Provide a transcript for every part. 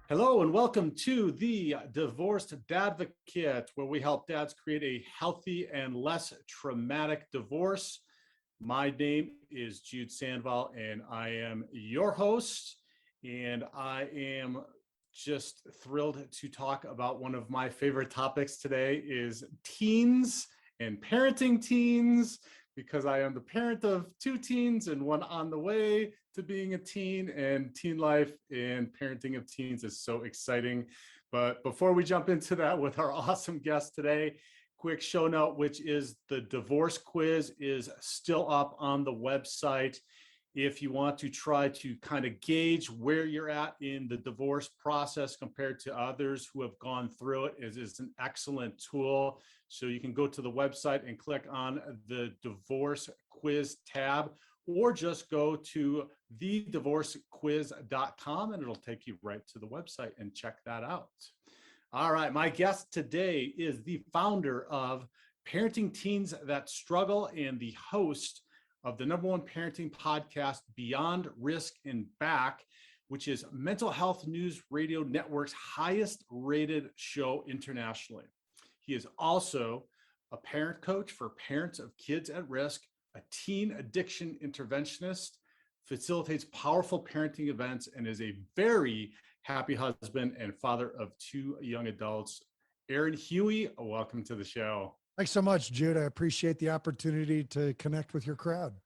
Hello and welcome to the Divorced Dadvocate, where we help dads create a healthy and less traumatic divorce. My name is Jude Sandoval, and I am your host. And I am just thrilled to talk about one of my favorite topics today is teens and parenting teens, because I am the parent of two teens and one on the way to being a teen, and teen life and parenting of teens is so exciting. But before we jump into that with our awesome guest today, quick show note, which is the divorce quiz is still up on the website. If you want to try to kind of gauge where you're at in the divorce process compared to others who have gone through it, is an excellent tool. So you can go to the website and click on the divorce quiz tab, or just go to thedivorcequiz.com and it'll take you right to the website and check that out. All right, my guest today is the founder of Parenting Teens That Struggle and the host of the #1 parenting podcast, Beyond Risk and Back, which is Mental Health News Radio Network's highest rated show internationally. He is also a parent coach for parents of kids at risk, a teen addiction interventionist, facilitates powerful parenting events, and is a very happy husband and father of two young adults. Aaron Huey, welcome to the show. Thanks so much, Jude. I appreciate the opportunity to connect with your crowd.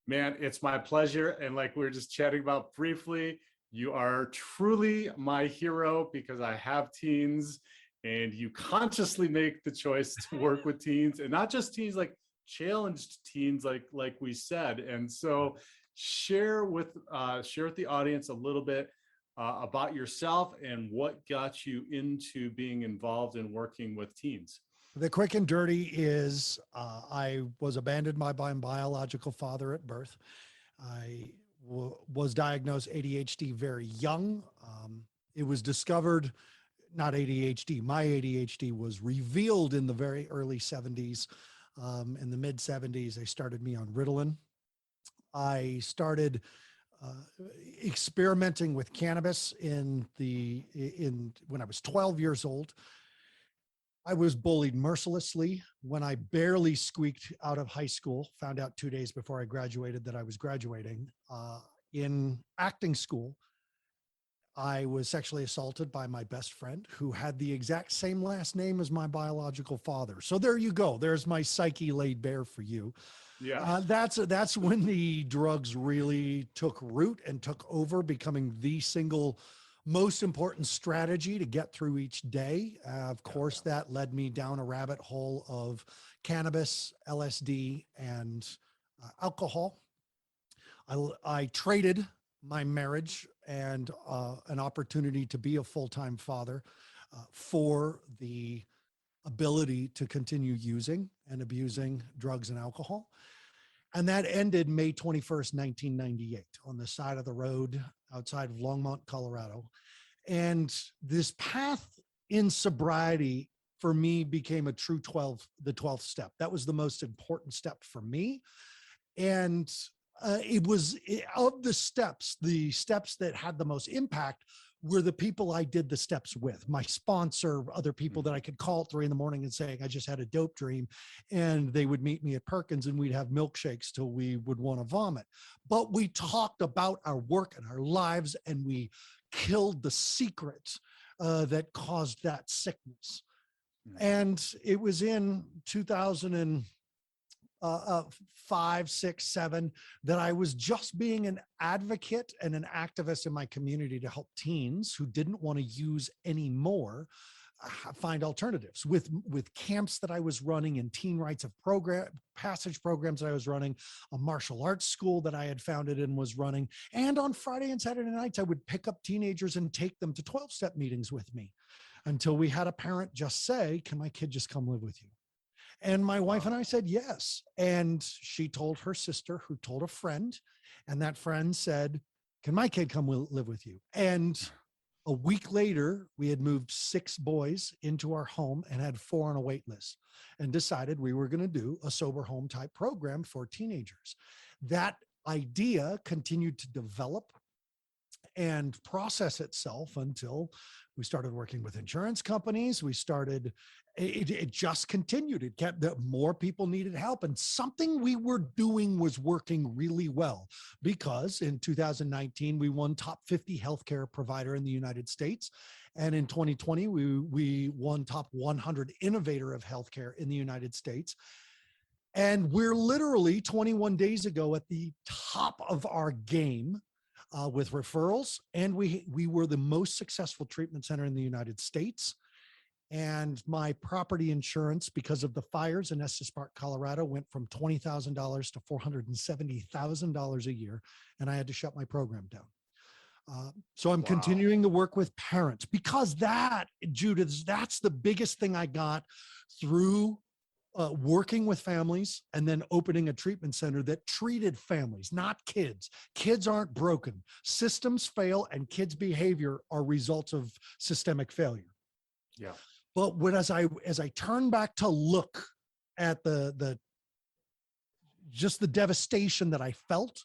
Man, it's my pleasure. And like we were just chatting about briefly, you are truly my hero because I have teens, and you consciously make the choice to work with teens, and not just teens, like challenged teens, like we said. And so share with the audience a little bit about yourself and what got you into being involved in working with teens. The quick and dirty is I was abandoned by my biological father at birth. I was diagnosed ADHD very young. It was discovered, not ADHD, my ADHD was revealed in the very early 70s. In the mid 70s, they started me on Ritalin. I started experimenting with cannabis when I was 12 years old. I was bullied mercilessly when I barely squeaked out of high school, found out 2 days before I graduated that I was graduating. In acting school, I was sexually assaulted by my best friend who had the exact same last name as my biological father. So there you go. There's my psyche laid bare for you. Yeah. That's when the drugs really took root and took over, becoming the single most important strategy to get through each day. Of course, that led me down a rabbit hole of cannabis, LSD, and alcohol. I traded my marriage and an opportunity to be a full-time father for the ability to continue using and abusing drugs and alcohol. And that ended May 21st, 1998 on the side of the road outside of Longmont, Colorado. And this path in sobriety for me became a true the 12th step. That was the most important step for me. And it was of the steps that had the most impact were the people I did the steps with, my sponsor, other people that I could call at 3 a.m. and saying, I just had a dope dream. And they would meet me at Perkins and we'd have milkshakes till we would want to vomit. But we talked about our work and our lives, and we killed the secret that caused that sickness. And it was in 2005, 6, 7 that I was just being an advocate and an activist in my community to help teens who didn't want to use anymore find alternatives with camps that I was running and teen rites of passage programs that I was running, a martial arts school that I had founded and was running. And on Friday and Saturday nights, I would pick up teenagers and take them to 12-step meetings with me until we had a parent just say, can my kid just come live with you? And my wife and I said yes. And she told her sister, who told a friend, and that friend said, can my kid come live with you? And a week later, we had moved 6 boys into our home and had 4 on a wait list, and decided we were going to do a sober home type program for teenagers. That idea continued to develop. and process itself until we started working with insurance companies. We started, it just continued. It kept that more people needed help. And something we were doing was working really well, because in 2019, we won top 50 healthcare provider in the United States. And in 2020, we won top 100 innovator of healthcare in the United States. And we're literally 21 days ago at the top of our game with referrals. And we were the most successful treatment center in the United States. And my property insurance, because of the fires in Estes Park, Colorado, went from $20,000 to $470,000 a year. And I had to shut my program down. So I'm continuing to work with parents, because that, Jude, that's the biggest thing I got through working with families and then opening a treatment center that treated families, not kids. Kids aren't broken. Systems fail, and kids' behavior are results of systemic failure. Yeah. But as I turn back to look at just the devastation that I felt,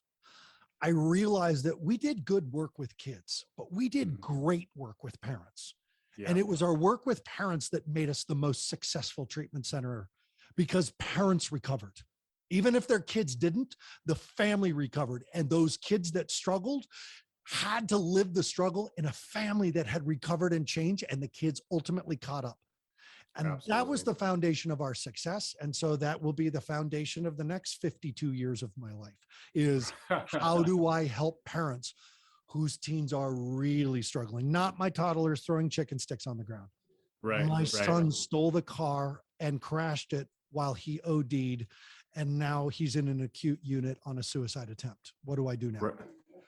I realized that we did good work with kids, but we did great work with parents. Yeah. And it was our work with parents that made us the most successful treatment center, because parents recovered. Even if their kids didn't, the family recovered. And those kids that struggled had to live the struggle in a family that had recovered and changed, and the kids ultimately caught up. And Absolutely. That was the foundation of our success. And so that will be the foundation of the next 52 years of my life, is how do I help parents whose teens are really struggling? Not my toddlers throwing chicken sticks on the ground. Right. My son stole the car and crashed it while he OD'd, and now he's in an acute unit on a suicide attempt. What do I do now? Right.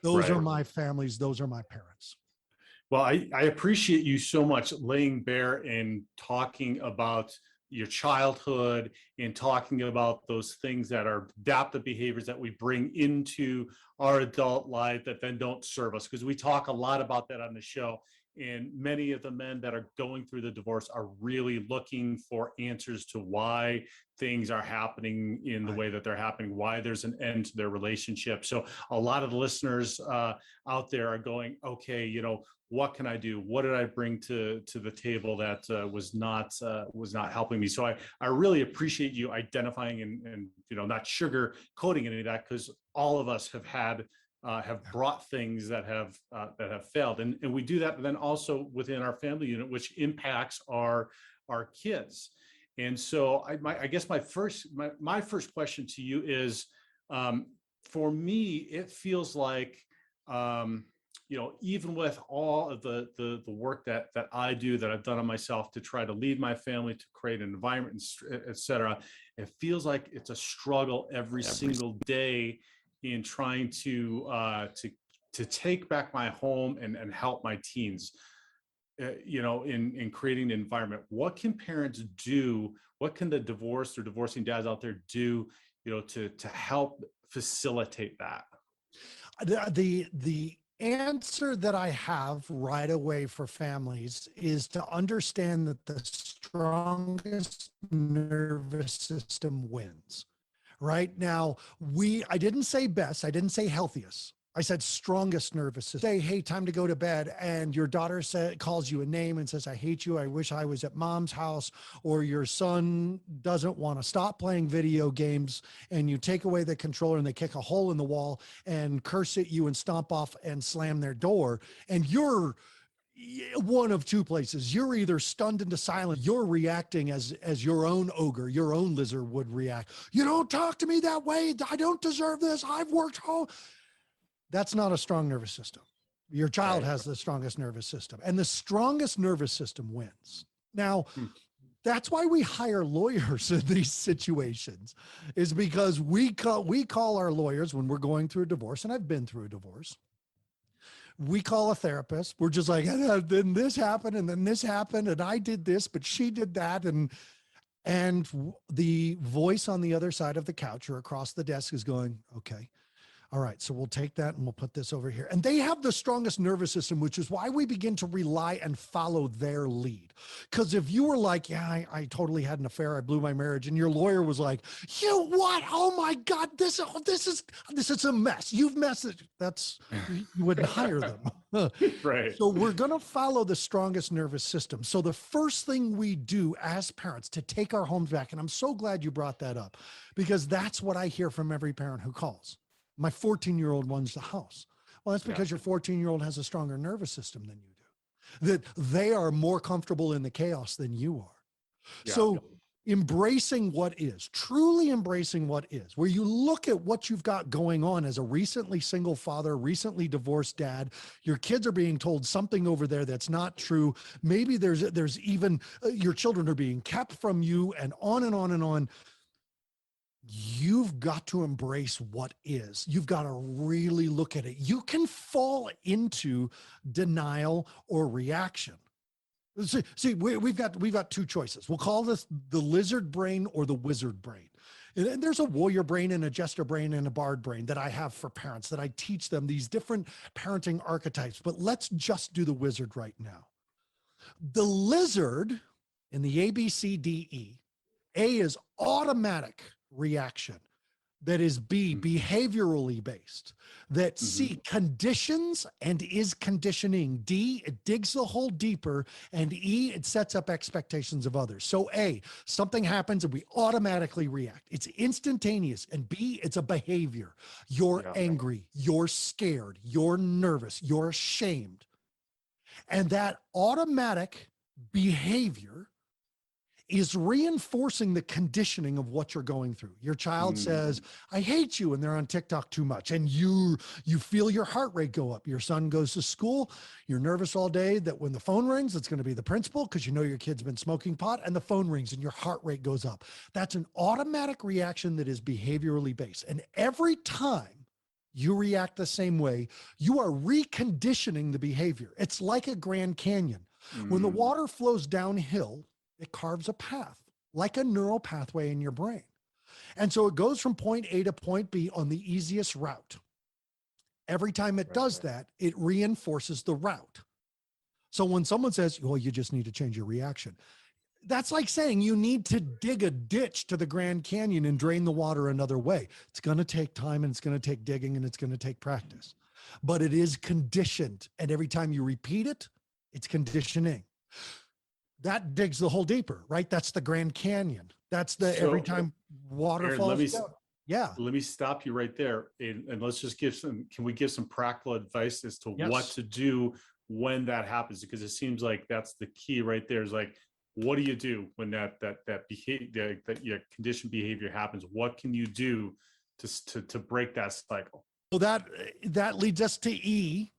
Those are my families. Those are my parents. Well, I appreciate you so much laying bare and talking about your childhood and talking about those things that are adaptive behaviors that we bring into our adult life that then don't serve us. Because we talk a lot about that on the show. And many of the men that are going through the divorce are really looking for answers to why things are happening in the way that they're happening, why there's an end to their relationship. So a lot of the listeners out there are going, okay, what can I do? What did I bring to the table that was not helping me? So I really appreciate you identifying and not sugar coating any of that, because all of us have brought things that have failed, and we do that then also within our family unit, which impacts our kids. And so I guess my first question to you is, for me, it feels like even with all of the work that I do, that I've done on myself to try to lead my family, to create an environment, et cetera, it feels like it's a struggle every single day in trying to take back my home and help my teens, in creating an environment. What can parents do? What can the divorced or divorcing dads out there do, to help facilitate that? The answer that I have right away for families is to understand that the strongest nervous system wins. Right now, I didn't say best, I didn't say healthiest. I said strongest nervous system. Say, hey, time to go to bed, and your daughter calls you a name and says, I hate you, I wish I was at mom's house, or your son doesn't want to stop playing video games, and you take away the controller and they kick a hole in the wall and curse at you and stomp off and slam their door, and you're one of two places. You're either stunned into silence, you're reacting as your own ogre, your own lizard would react. You don't talk to me that way, I don't deserve this, I've worked hard. That's not a strong nervous system. Your child has the strongest nervous system, and the strongest nervous system wins. Now, that's why we hire lawyers in these situations, is because we call our lawyers when we're going through a divorce, and I've been through a divorce. We call a therapist. We're just like, then this happened, and then this happened, and I did this, but she did that. And the voice on the other side of the couch or across the desk is going, okay, all right, so we'll take that and we'll put this over here. And they have the strongest nervous system, which is why we begin to rely and follow their lead. Because if you were like, yeah, I totally had an affair, I blew my marriage, and your lawyer was like, you what? Oh my God, this is a mess. You've messed it. You wouldn't hire them. Right. So we're going to follow the strongest nervous system. So the first thing we do as parents to take our homes back, and I'm so glad you brought that up, because that's what I hear from every parent who calls. My 14-year-old wants the house. Well, that's because your 14-year-old has a stronger nervous system than you do, that they are more comfortable in the chaos than you are. Yeah. So embracing what is, truly embracing what is, where you look at what you've got going on as a recently single father, recently divorced dad, your kids are being told something over there that's not true. Maybe there's even your children are being kept from you, and on and on and on. You've got to embrace what is. You've got to really look at it. You can fall into denial or reaction. See, we've got two choices. We'll call this the lizard brain or the wizard brain. And there's a warrior brain and a jester brain and a bard brain that I have for parents, that I teach them these different parenting archetypes. But let's just do the wizard right now. The lizard in the ABCDE, A is automatic reaction. That is B, behaviorally based. That C, conditions and is conditioning. D, it digs the hole deeper. And E, it sets up expectations of others. So A, something happens and we automatically react. It's instantaneous. And B, it's a behavior. You're angry, you're scared, you're nervous, you're ashamed. And that automatic behavior is reinforcing the conditioning of what you're going through. Your child says, I hate you, and they're on TikTok too much. And you feel your heart rate go up. Your son goes to school. You're nervous all day that when the phone rings, it's going to be the principal because you know your kid's been smoking pot, and the phone rings and your heart rate goes up. That's an automatic reaction that is behaviorally based. And every time you react the same way, you are reconditioning the behavior. It's like a Grand Canyon. When the water flows downhill, it carves a path, like a neural pathway in your brain. And so it goes from point A to point B on the easiest route. Every time it does that, it reinforces the route. So when someone says, well, you just need to change your reaction, that's like saying you need to dig a ditch to the Grand Canyon and drain the water another way. It's going to take time, and it's going to take digging, and it's going to take practice. But it is conditioned. And every time you repeat it, it's conditioning. That digs the hole deeper, right? That's the Grand Canyon. That's the every time water Aaron, falls down. Yeah. Let me stop you right there. And let's just can we give some practical advice as to what to do when that happens? Because it seems like that's the key right there, is like, what do you do when that behavior, that conditioned behavior happens? What can you do to break that cycle? Well, that leads us to E,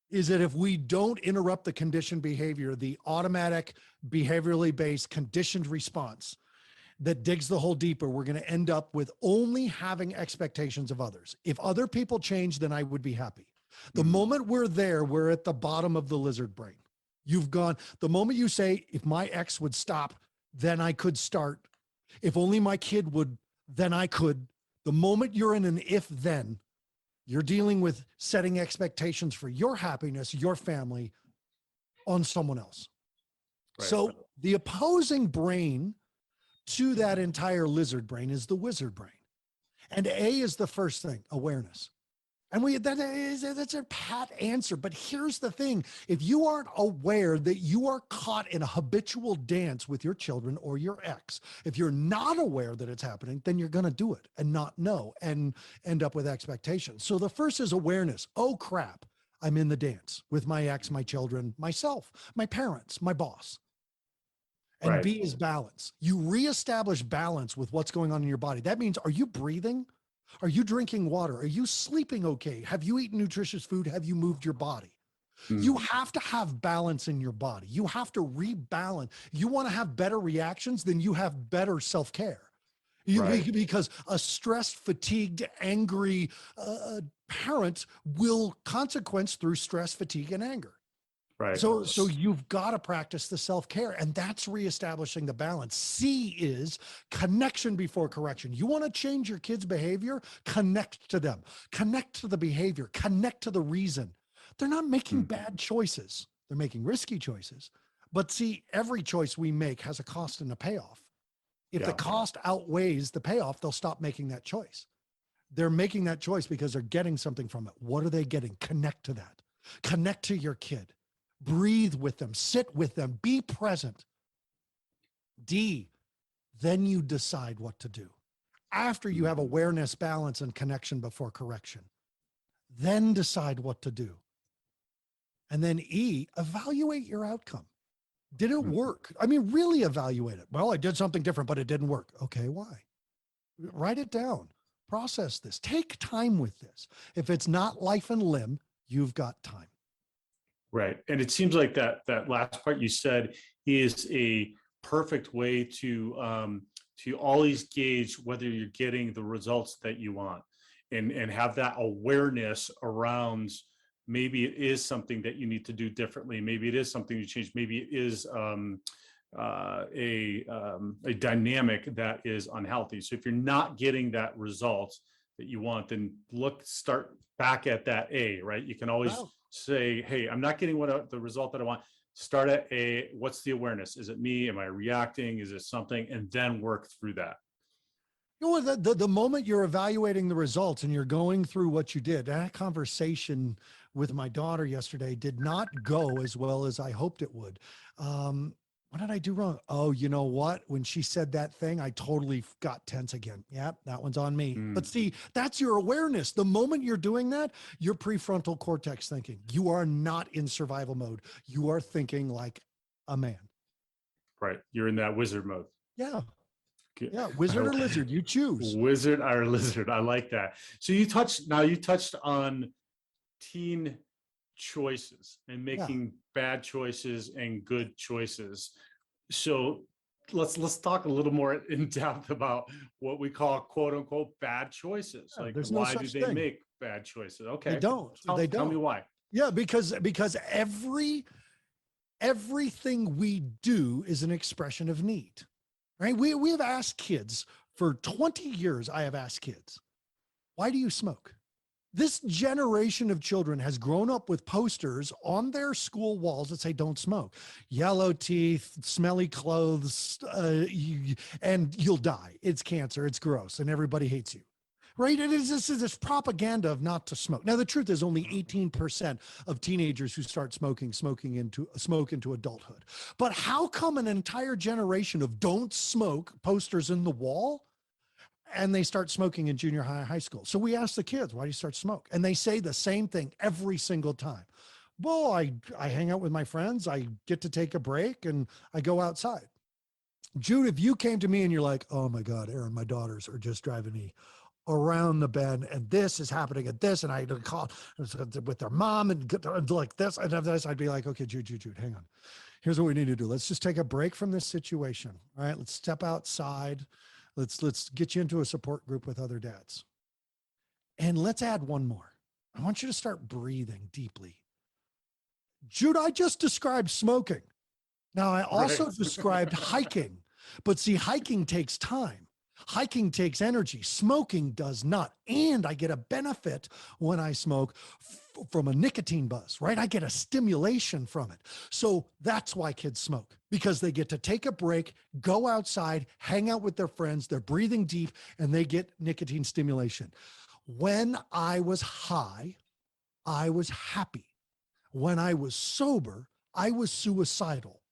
is that if we don't interrupt the conditioned behavior, the automatic behaviorally based conditioned response that digs the hole deeper, we're going to end up with only having expectations of others. If other people change, then I would be happy. The moment we're there, we're at the bottom of the lizard brain. You've gone, the moment you say, if my ex would stop, then I could start. If only my kid would, then I could. The moment you're in an if then, you're dealing with setting expectations for your happiness, your family, on someone else. Right. So the opposing brain to that entire lizard brain is the wizard brain. And A is the first thing, awareness. And that's a pat answer. But here's the thing. If you aren't aware that you are caught in a habitual dance with your children or your ex, if you're not aware that it's happening, then you're going to do it and not know and end up with expectations. So the first is awareness. Oh, crap. I'm in the dance with my ex, my children, myself, my parents, my boss. And B is balance. You reestablish balance with what's going on in your body. That means, are you breathing? Are you drinking water? Are you sleeping okay? Have you eaten nutritious food? Have you moved your body? You have to have balance in your body. You have to rebalance. You want to have better reactions, then you have better self-care. Because a stressed, fatigued, angry parent will consequence through stress, fatigue, and anger. Right. So you've got to practice the self-care, and that's reestablishing the balance. C is connection before correction. You want to change your kids' behavior? Connect to them. Connect to the behavior. Connect to the reason. They're not making bad choices. They're making risky choices. But see, every choice we make has a cost and a payoff. If the cost outweighs the payoff, they'll stop making that choice. They're making that choice because they're getting something from it. What are they getting? Connect to that. Connect to your kid, breathe with them, sit with them, be present. D, then you decide what to do. After you have awareness, balance, and connection before correction, then decide what to do. And then E, evaluate your outcome. Did it work? I mean, really evaluate it. Well, I did something different, but it didn't work. Okay, why? Write it down. Process this. Take time with this. If it's not life and limb, you've got time. Right. And it seems like that last part you said is a perfect way to always gauge whether you're getting the results that you want, and have that awareness around, maybe it is something that you need to do differently. Maybe it is something you change. Maybe it is a dynamic that is unhealthy. So if you're not getting that result that you want, then start back at that A, right? You can always say, hey, I'm not getting the result that I want. Start at A. What's the awareness? Is it me? Am I reacting? Is it something? And then work through that. You know, the moment you're evaluating the results and you're going through what you did, that conversation with my daughter yesterday did not go as well as I hoped it would. What did I do wrong? Oh, you know what? When she said that thing, I totally got tense again. Yep, that one's on me. But see, that's your awareness. The moment you're doing that, your prefrontal cortex thinking. You are not in survival mode. You are thinking like a man. Right. You're in that wizard mode. Yeah. Yeah, wizard or lizard, you choose. Wizard or lizard. I like that. So you touched on teen choices and making bad choices and good choices. So let's talk a little more in depth about what we call quote unquote bad choices. Yeah, like, there's why no do such they thing. make bad choices? Okay. They don't. Tell me why. Yeah, because everything we do is an expression of need. Right? We have asked kids for 20 years. I have asked kids, why do you smoke? This generation of children has grown up with posters on their school walls that say, don't smoke. Yellow teeth, smelly clothes, and you'll die. It's cancer. It's gross. And everybody hates you. Right? It is this propaganda of not to smoke. Now, the truth is only 18% of teenagers who start smoke into adulthood. But how come an entire generation of don't smoke posters in the wall, and they start smoking in junior high school? So we ask the kids, why do you start smoke? And they say the same thing every single time. Well, I hang out with my friends. I get to take a break and I go outside. Jude, if you came to me and you're like, oh my God, Aaron, my daughters are just driving me around the bend, and this is happening at this, and I call with their mom and like this and this, I'd be like, okay, Jude, hang on. Here's what we need to do. Let's just take a break from this situation. All right, let's step outside. Let's get you into a support group with other dads. And let's add one more. I want you to start breathing deeply. Jude, I just described smoking. Now I also described hiking, but see, hiking takes time. Hiking takes energy. Smoking does not. And I get a benefit when I smoke from a nicotine buzz, right? I get a stimulation from it. So that's why kids smoke, because they get to take a break, go outside, hang out with their friends. They're breathing deep and they get nicotine stimulation. When I was high, I was happy. When I was sober, I was suicidal.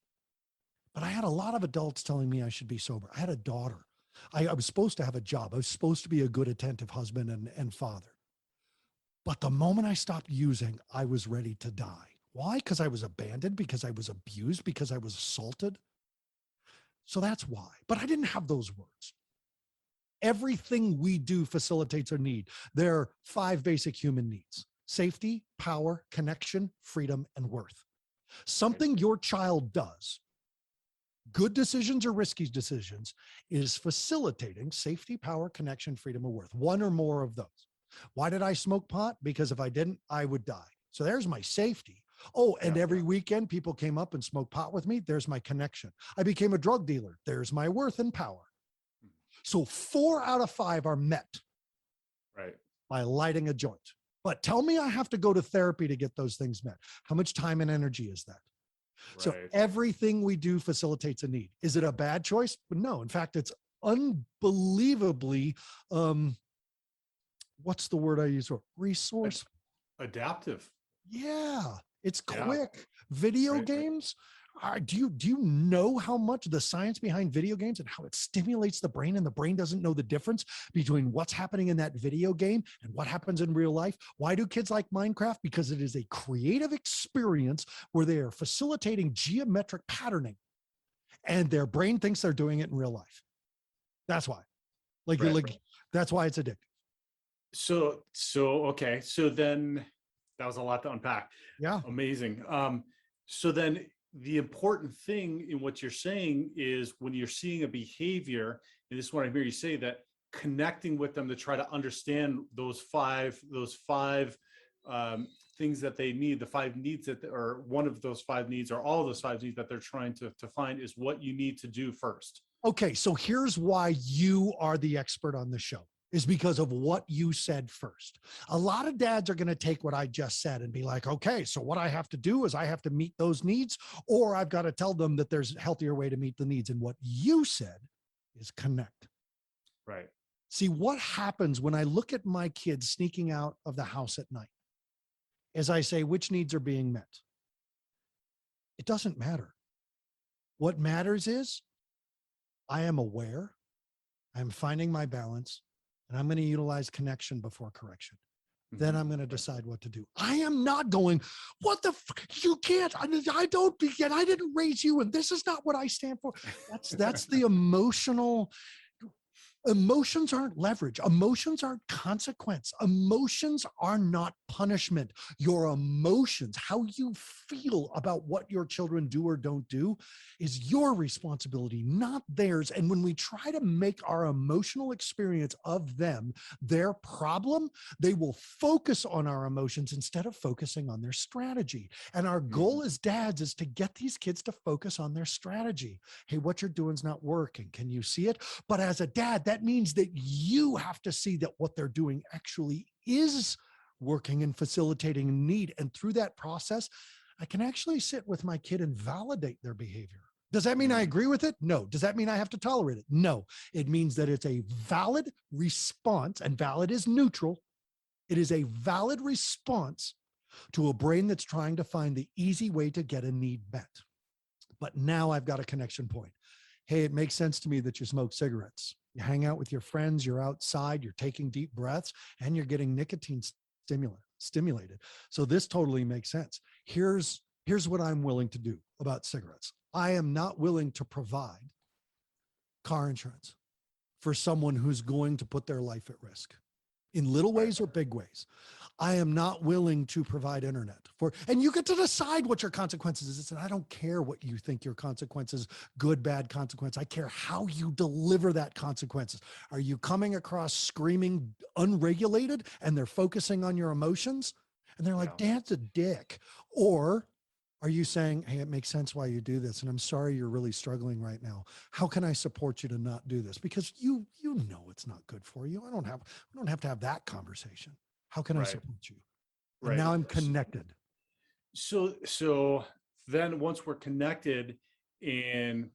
But I had a lot of adults telling me I should be sober. I had a daughter. I was supposed to have a job. I was supposed to be a good, attentive husband and father. But the moment I stopped using, I was ready to die. Why? Because I was abandoned, because I was abused, because I was assaulted. So that's why. But I didn't have those words. Everything we do facilitates our need. There are 5 basic human needs: safety, power, connection, freedom, and worth. Something your child does, good decisions or risky decisions, is facilitating safety, power, connection, freedom, or worth. One or more of those. Why did I smoke pot? Because if I didn't, I would die. So there's my safety. Oh, and every weekend people came up and smoked pot with me. There's my connection. I became a drug dealer. There's my worth and power. So 4 out of 5 are met by lighting a joint. But tell me I have to go to therapy to get those things met. How much time and energy is that? So everything we do facilitates a need. Is it a bad choice? No. In fact, it's unbelievably, what's the word I use? Resource. Adaptive. Yeah, it's Yeah. quick. Video Right. Right. games. Do you know how much the science behind video games and how it stimulates the brain, and the brain doesn't know the difference between what's happening in that video game and what happens in real life? Why do kids like Minecraft? Because it is a creative experience where they are facilitating geometric patterning, and their brain thinks they're doing it in real life. That's why. Like, Right. like that's why it's addictive. So okay. So then that was a lot to unpack. Yeah. Amazing. So then the important thing in what you're saying is when you're seeing a behavior, and this is what I hear you say, that connecting with them to try to understand those five things that they need, the five needs that, or one of those five needs, or all of those five needs that they're trying to find, is what you need to do first. Okay, so here's why you are the expert on the show, is because of what you said first. A lot of dads are going to take what I just said and be like, okay, so what I have to do is I have to meet those needs, or I've got to tell them that there's a healthier way to meet the needs. And what you said is connect. Right. See, what happens when I look at my kids sneaking out of the house at night is I say, which needs are being met? It doesn't matter. What matters is I am aware, I'm finding my balance, and I'm going to utilize connection before correction. Then I'm going to decide what to do. I am not going, what the, you can't, I don't begin, I didn't raise you, and this is not what I stand for. That's the emotional. Emotions aren't leverage. Emotions aren't consequence. Emotions are not punishment. Your emotions, how you feel about what your children do or don't do, is your responsibility, not theirs. And when we try to make our emotional experience of them their problem, they will focus on our emotions instead of focusing on their strategy. And our goal as dads is to get these kids to focus on their strategy. Hey, what you're doing is not working. Can you see it? But as a dad, that means that you have to see that what they're doing actually is working and facilitating a need. And through that process, I can actually sit with my kid and validate their behavior. Does that mean I agree with it? No. Does that mean I have to tolerate it? No. It means that it's a valid response, and valid is neutral. It is a valid response to a brain that's trying to find the easy way to get a need met. But now I've got a connection point. Hey, it makes sense to me that you smoke cigarettes. You hang out with your friends, you're outside, you're taking deep breaths, and you're getting nicotine stimulated. So this totally makes sense. Here's what I'm willing to do about cigarettes. I am not willing to provide car insurance for someone who's going to put their life at risk in little ways or big ways. I am not willing to provide internet for, and you get to decide what your consequences is. And I don't care what you think your consequences, good, bad consequence. I care how you deliver that consequences. Are you coming across screaming unregulated and they're focusing on your emotions and they're like, Dad's a dick? Or are you saying, hey, it makes sense why you do this, and I'm sorry you're really struggling right now. How can I support you to not do this? Because you know it's not good for you. We don't have to have that conversation. How can I support you? And now I'm connected. So then once we're connected and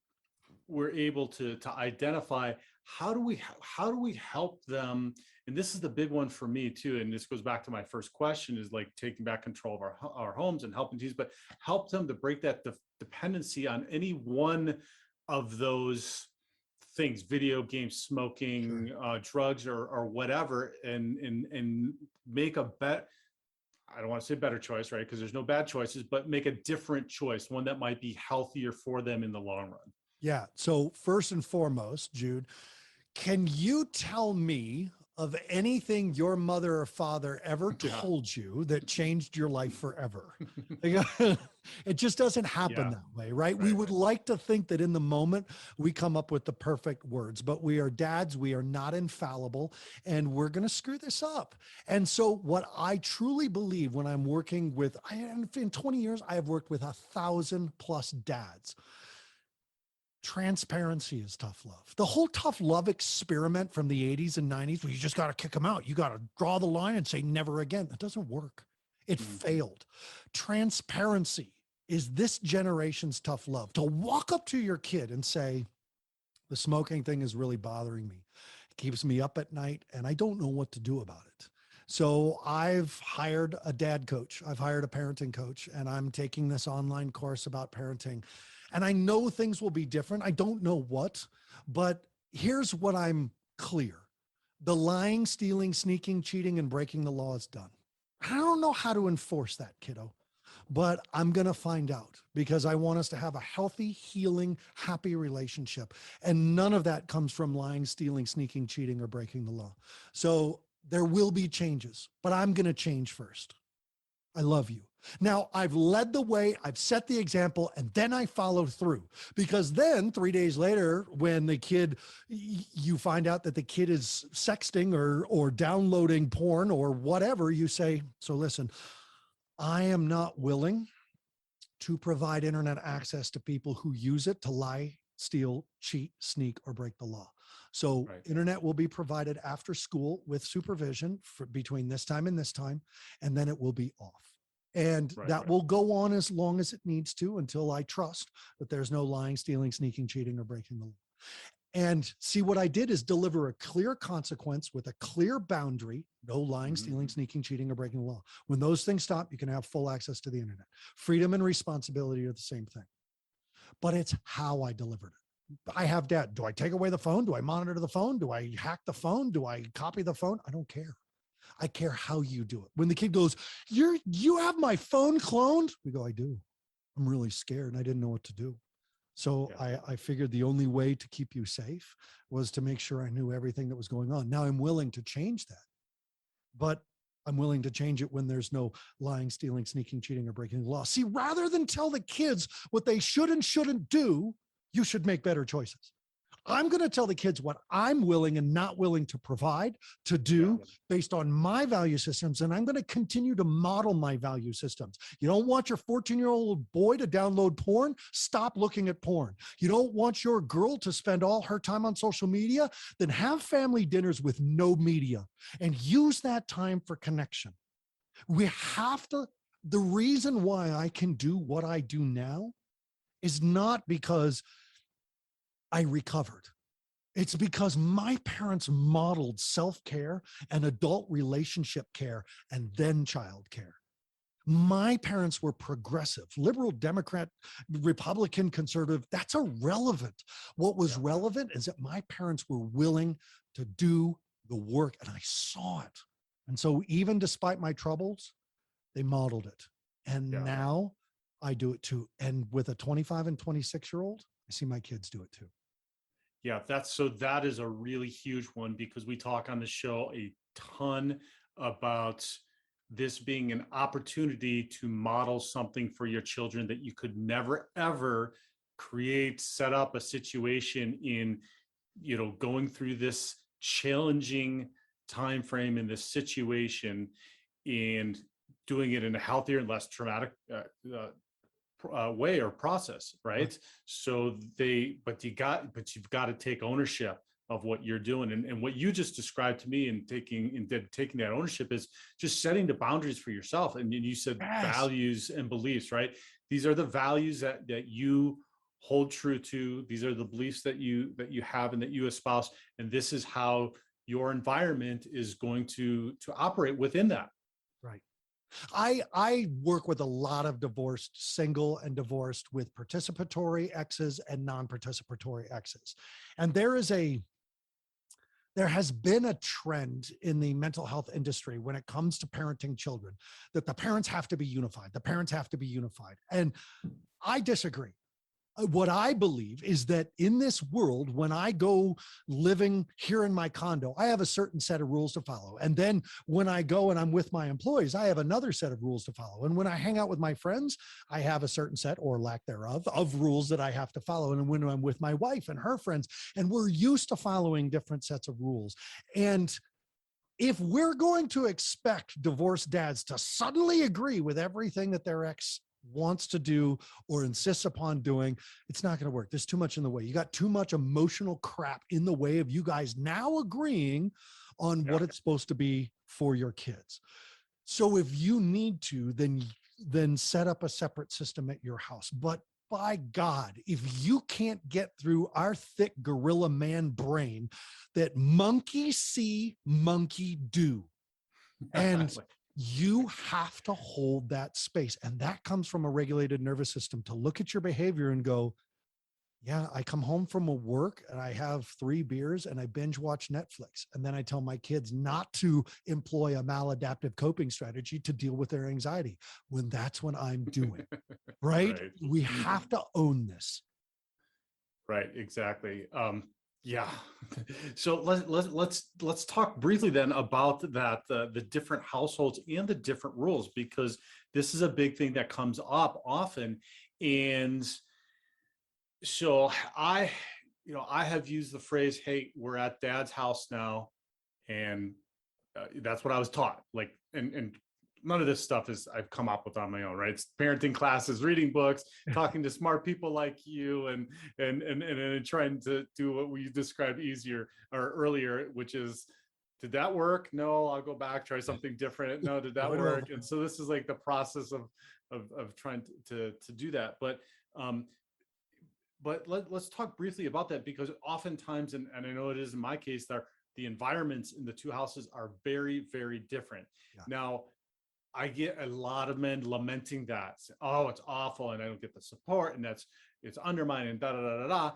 we're able to identify, how do we help them? And this is the big one for me too, and this goes back to my first question, is like taking back control of our homes and helping teens, but help them to break that dependency on any one of those things: video games, smoking, drugs, or whatever, and make a bet. I don't want to say better choice, right? Because there's no bad choices, but make a different choice, one that might be healthier for them in the long run. Yeah. So first and foremost, Jude, can you tell me of anything your mother or father ever told you that changed your life forever? It just doesn't happen that way, right? We would like to think that in the moment we come up with the perfect words, but we are dads, we are not infallible, and we're going to screw this up. And so what I truly believe when I'm working with, in 20 years, I have worked with 1,000+ dads. Transparency is tough love. The whole tough love experiment from the 80s and 90s, where you just got to kick them out. You got to draw the line and say never again. That doesn't work. It failed. Transparency is this generation's tough love. To walk up to your kid and say, the smoking thing is really bothering me. It keeps me up at night and I don't know what to do about it. So I've hired a dad coach. I've hired a parenting coach, and I'm taking this online course about parenting. And I know things will be different. I don't know what, but here's what I'm clear. The lying, stealing, sneaking, cheating, and breaking the law is done. I don't know how to enforce that, kiddo, but I'm going to find out because I want us to have a healthy, healing, happy relationship. And none of that comes from lying, stealing, sneaking, cheating, or breaking the law. So there will be changes, but I'm going to change first. I love you. Now, I've led the way, I've set the example, and then I followed through. Because then 3 days later, when the kid, you find out that the kid is sexting or downloading porn or whatever, you say, so listen, I am not willing to provide internet access to people who use it to lie, steal, cheat, sneak, or break the law. So Right. internet will be provided after school with supervision for between this time, and then it will be off. And Right, that right. will go on as long as it needs to until I trust that there's no lying, stealing, sneaking, cheating, or breaking the law. And see, what I did is deliver a clear consequence with a clear boundary: no lying, stealing, Mhm. sneaking, cheating, or breaking the law. When those things stop, you can have full access to the internet. Freedom and responsibility are the same thing, but it's how I delivered it. I have dad. Do I take away the phone? Do I monitor the phone? Do I hack the phone? Do I copy the phone? I don't care. I care how you do it. When the kid goes, you have my phone cloned, we go, I do. I'm really scared and I didn't know what to do. So Yeah. I figured the only way to keep you safe was to make sure I knew everything that was going on. Now I'm willing to change that, but I'm willing to change it when there's no lying, stealing, sneaking, cheating, or breaking the law. See, rather than tell the kids what they should and shouldn't do, you should make better choices. I'm going to tell the kids what I'm willing and not willing to provide, to Yeah. do based on my value systems. And I'm going to continue to model my value systems. You don't want your 14-year-old boy to download porn? Stop looking at porn. You don't want your girl to spend all her time on social media? Then have family dinners with no media and use that time for connection. We have to, the reason why I can do what I do now is not because I recovered. It's because my parents modeled self-care and adult relationship care and then childcare. My parents were progressive, liberal, Democrat, Republican, conservative. That's irrelevant. What was Yeah. relevant is that my parents were willing to do the work and I saw it. And so even despite my troubles, they modeled it. And Yeah. now I do it too. And with a 25 and 26-year-old, I see my kids do it too. Yeah, that is a really huge one because we talk on the show a ton about this being an opportunity to model something for your children that you could never ever set up a situation in, going through this challenging time frame in this situation and doing it in a healthier and less traumatic way or process, right? So you've got to take ownership of what you're doing, and what you just described to me, and taking that ownership is just setting the boundaries for yourself. And you said Yes. values and beliefs, right? These are the values that you hold true to. These are the beliefs that you have and that you espouse, and this is how your environment is going to operate within that. Right. I work with a lot of divorced single and divorced with participatory exes and non-participatory exes. And there has been a trend in the mental health industry when it comes to parenting children that the parents have to be unified. The parents have to be unified. And I disagree. What I believe is that in this world, when I go living here in my condo, I have a certain set of rules to follow. And then when I go and I'm with my employees, I have another set of rules to follow. And when I hang out with my friends, I have a certain set, or lack thereof, of rules that I have to follow. And when I'm with my wife and her friends, and we're used to following different sets of rules. And if we're going to expect divorced dads to suddenly agree with everything that their ex wants to do or insists upon doing, it's not going to work. There's too much in the way. You got too much emotional crap in the way of you guys now agreeing on what it's supposed to be for your kids. So if you need to, then set up a separate system at your house. But by God, if you can't get through our thick gorilla man brain that monkey see, monkey do, And you have to hold that space. And that comes from a regulated nervous system to look at your behavior and go, yeah, I come home from a work and I have 3 beers and I binge watch Netflix. And then I tell my kids not to employ a maladaptive coping strategy to deal with their anxiety when that's what I'm doing, right? Right. We have to own this. Right, exactly. Yeah. So let's talk briefly then about that the different households and the different rules, because this is a big thing that comes up often. And so I have used the phrase, "Hey, we're at Dad's house now," and that's what I was taught. Like, and none of this stuff is I've come up with on my own, right? It's parenting classes, reading books, talking to smart people like you, and trying to do what we described earlier, which is, did that work? No, I'll go back, try something different. No, did that work? And so this is like the process of trying to do that. But let's talk briefly about that, because oftentimes, and I know it is in my case, the environments in the 2 houses are very, very different. Yeah. Now, I get a lot of men lamenting that, oh, it's awful, and I don't get the support, and it's undermining, da da da da da.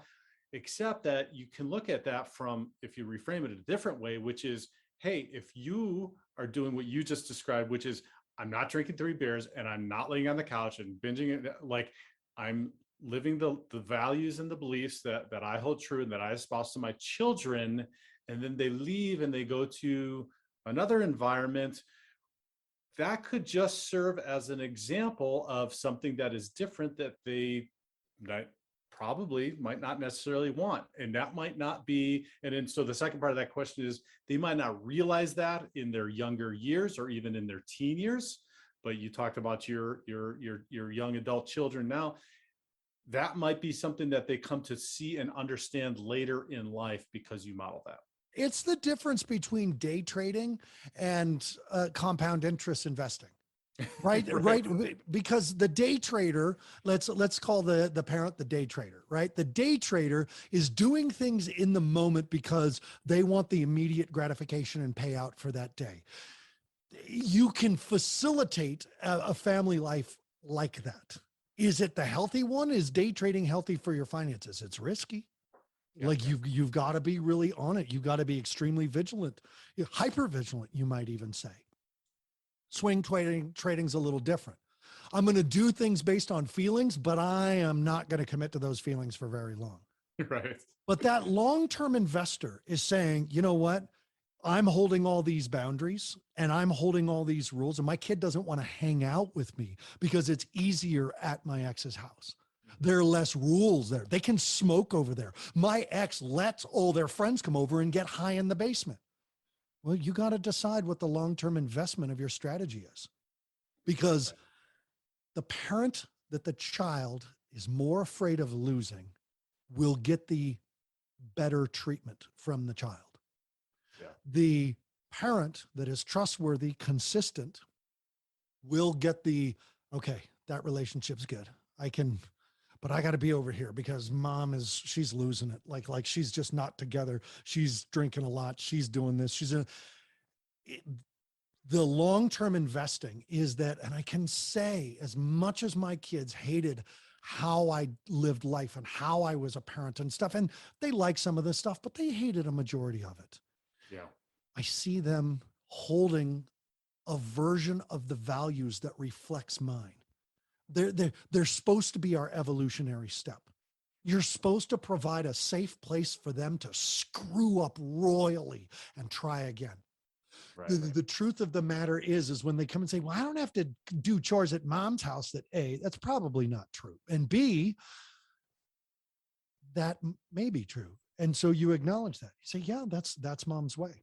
Except that you can look at that from, if you reframe it a different way, which is, hey, if you are doing what you just described, which is, I'm not drinking 3 beers and I'm not laying on the couch and binging it, like I'm living the values and the beliefs that I hold true and that I espouse to my children, and then they leave and they go to another environment, that could just serve as an example of something that is different that they probably might not necessarily want. And that might not be, and then so the second part of that question is, they might not realize that in their younger years or even in their teen years. But you talked about your young adult children now. That might be something that they come to see and understand later in life because you model that. It's the difference between day trading and compound interest investing, right? right? Because the day trader, let's call the parent the day trader, right? The day trader is doing things in the moment because they want the immediate gratification and payout for that day. You can facilitate a family life like that. Is it the healthy one? Is day trading healthy for your finances? It's risky. Like you've got to be really on it. You've got to be extremely vigilant, hyper vigilant, you might even say. Swing trading's a little different. I'm going to do things based on feelings, but I am not going to commit to those feelings for very long. Right. But that long-term investor is saying, you know what? I'm holding all these boundaries and I'm holding all these rules, and my kid doesn't want to hang out with me because it's easier at my ex's house. There are less rules there. They can smoke over there. My ex lets all their friends come over and get high in the basement. Well, you got to decide what the long-term investment of your strategy is, because the parent that the child is more afraid of losing will get the better treatment from the child. Yeah. The parent that is trustworthy, consistent, will get okay, that relationship's good. But I got to be over here because she's losing it. Like she's just not together. She's drinking a lot. She's doing this. The long-term investing is that, and I can say, as much as my kids hated how I lived life and how I was a parent and stuff, and they like some of this stuff, but they hated a majority of it. Yeah. I see them holding a version of the values that reflects mine. They're supposed to be our evolutionary step. You're supposed to provide a safe place for them to screw up royally and try again. Right. The truth of the matter is when they come and say, well, I don't have to do chores at mom's house, that A, that's probably not true. And B, that may be true. And so you acknowledge that. You say, yeah, that's mom's way.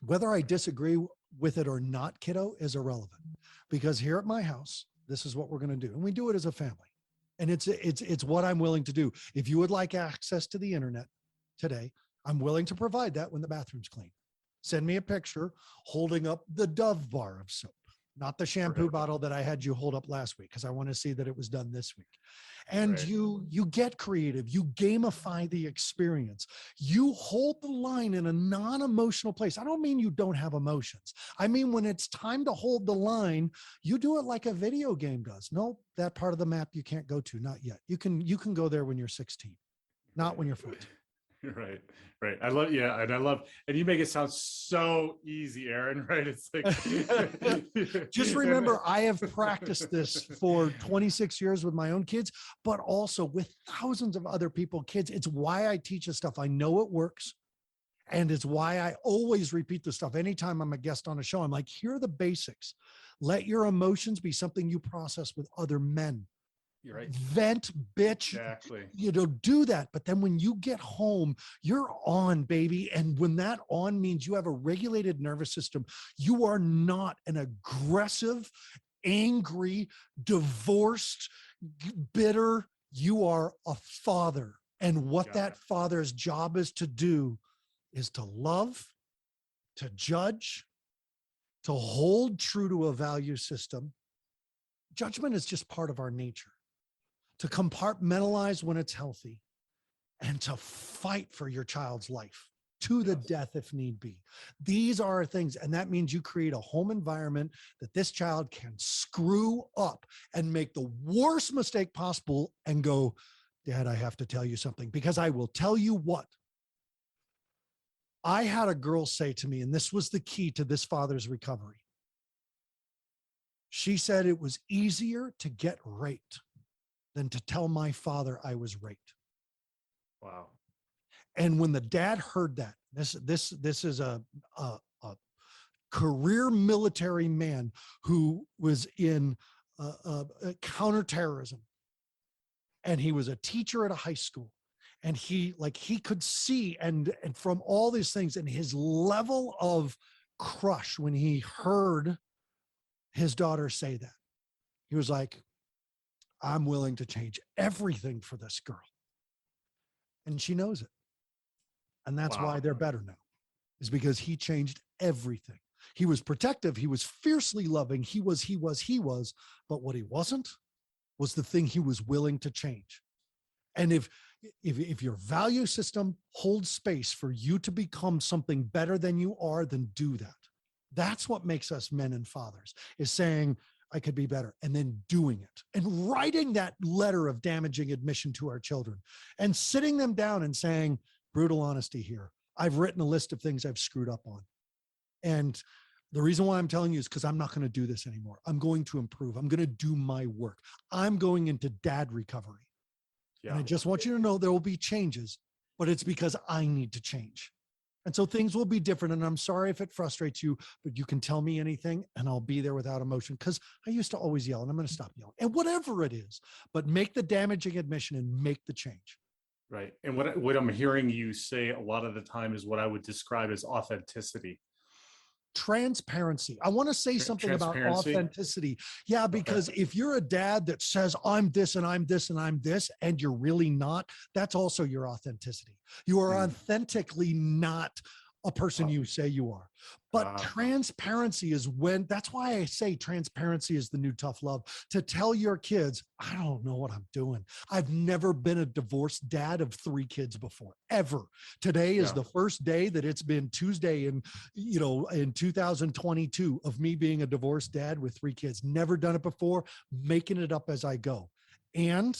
Whether I disagree with it or not, kiddo, is irrelevant, because here at my house, this is what we're going to do. And we do it as a family. And it's what I'm willing to do. If you would like access to the internet today, I'm willing to provide that when the bathroom's clean. Send me a picture holding up the Dove bar of soap. not the shampoo Right. bottle that I had you hold up last week, because I want to see that it was done this week. And Right. you get creative, you gamify the experience, you hold the line in a non-emotional place. I don't mean you don't have emotions. I mean, when it's time to hold the line, you do it like a video game does. No, that part of the map you can't go to, not yet. You can go there when you're 16, not when you're 14. Right, right. I love, yeah, and I love, and you make it sound so easy, Aaron. Right? It's like, Just remember, I have practiced this for 26 years with my own kids, but also with thousands of other people, kids. It's why I teach this stuff. I know it works. And it's why I always repeat this stuff. Anytime I'm a guest on a show, I'm like, here are the basics. Let your emotions be something you process with other men. You're right. Vent, bitch. Exactly. Do that. But then when you get home, you're on, baby. And when that on means you have a regulated nervous system, you are not an aggressive, angry, divorced, bitter. You are a father. And what that father's job is to do is to love, to judge, to hold true to a value system. Judgment is just part of our nature. To compartmentalize when it's healthy, and to fight for your child's life to the death if need be. These are things, and that means you create a home environment that this child can screw up and make the worst mistake possible and go, Dad, I have to tell you something, because I will tell you what. I had a girl say to me, and this was the key to this father's recovery. She said it was easier to get raped than to tell my father I was raped. Wow. And when the dad heard that, this is a career military man who was in counterterrorism, and he was a teacher at a high school, and he could see and from all these things, and his level of crush when he heard his daughter say that, he was like, I'm willing to change everything for this girl. And she knows it. And that's why they're better now, is because he changed everything. He was protective. He was fiercely loving. He was. But what he wasn't was the thing he was willing to change. And if your value system holds space for you to become something better than you are, then do that. That's what makes us men and fathers, is saying, I could be better, and then doing it and writing that letter of damaging admission to our children and sitting them down and saying, brutal honesty here. I've written a list of things I've screwed up on. And the reason why I'm telling you is because I'm not going to do this anymore. I'm going to improve. I'm going to do my work. I'm going into dad recovery. Yeah. And I just want you to know there will be changes, but it's because I need to change. And so things will be different. And I'm sorry if it frustrates you, but you can tell me anything and I'll be there without emotion, because I used to always yell, and I'm going to stop yelling. And whatever it is, but make the damaging admission and make the change. Right. And what I'm hearing you say a lot of the time is what I would describe as authenticity. Transparency. I want to say something about authenticity. Yeah, because if you're a dad that says, I'm this and I'm this and I'm this, and you're really not, that's also your authenticity. You are authentically not a person you say you are. But transparency is when, that's why I say transparency is the new tough love. To tell your kids, I don't know what I'm doing. I've never been a divorced dad of 3 kids before, ever. Today is the first day that it's been Tuesday in 2022 of me being a divorced dad with 3 kids. Never done it before, making it up as I go. And